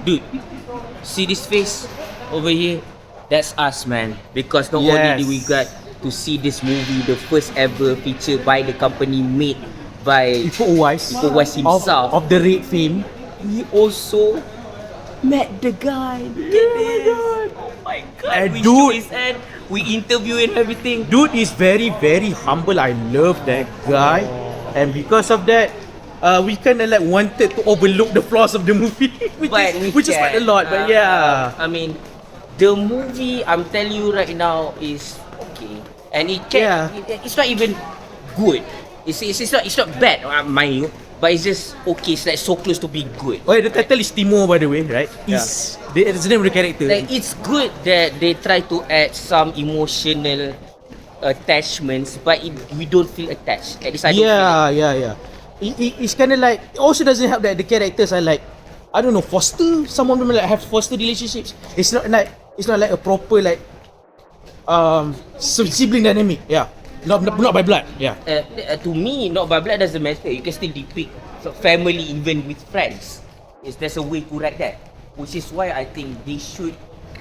dude, see this face over here? That's us, man. Because not only do we got to see this movie, the first ever feature by the company made by Iko Uwais himself. of the Raid fame. We also met the guy. Look at this. Oh my god. And We dude, shook his hand. We interview and everything. Dude is very, very humble. I love that guy. And because of that, we kind of like wanted to overlook the flaws of the movie, which is quite a lot. But yeah, I mean, the movie, I'm telling you right now, is okay, and it's not even good. It's not bad, mind you, but it's just okay. It's like so close to being good. Oh, the title is Timo, by the way, right? Yeah. It's the name of the character. Like, it's good that they try to add some emotional attachments, but we don't feel attached. At least I don't feel it. It's kind of like, it also doesn't help that the characters are like, I don't know, foster. Some of them like have foster relationships. It's not like a proper like sibling dynamic. Yeah, not by blood. Yeah. To me, not by blood doesn't matter. You can still depict family even with friends. There's a way to write that, which is why I think they should,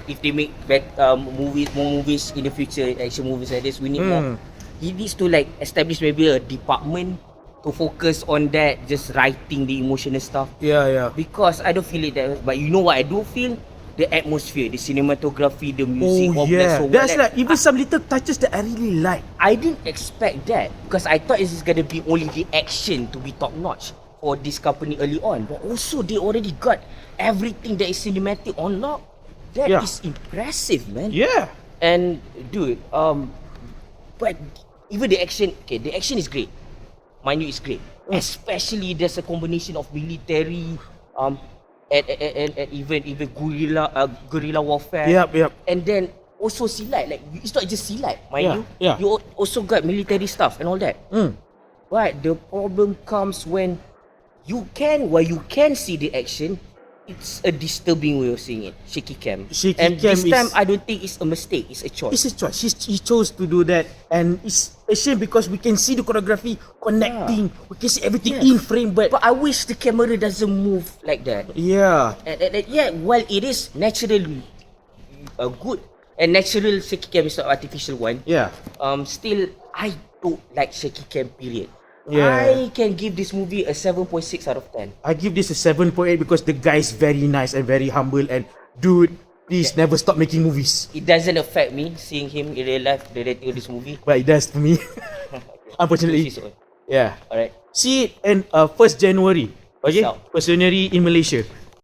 if they make more movies in the future, action movies like this, we need more. He needs to like establish maybe a department to focus on that, just writing the emotional stuff. Yeah. Because I don't feel it that way. But you know what I do feel? The atmosphere, the cinematography, the music. That's like even some little touches that I really like. I didn't expect that because I thought this is gonna be only the action to be top notch for this company early on. But also they already got everything that is cinematic on lock. That is impressive, man. Yeah. And dude, but even the action, okay, the action is great. Mind you, it's great. Especially there's a combination of military, and even guerrilla warfare. Yep. And then also silat. Like, it's not just silat, mind you. Yeah. You also got military stuff and all that. But the problem comes when while you can see the action, it's a disturbing way of seeing it. Shaky cam. This time I don't think it's a mistake. It's a choice. It's a choice. He chose to do that, and it's a shame because we can see the choreography connecting. We can see everything in frame, but I wish the camera doesn't move like that. Yeah. While it is naturally good and natural shaky cam is not artificial one. Yeah. Still I don't like shaky cam period. Yeah. I can give this movie a 7.6 out of 10. I give this a 7.8 because the guy is very nice and very humble, and dude, please never stop making movies. It doesn't affect me seeing him in real life, the rating of this movie. But it does for me. Unfortunately. Yeah. Alright. See it on 1st January. Okay? Peace out. 1st January in Malaysia.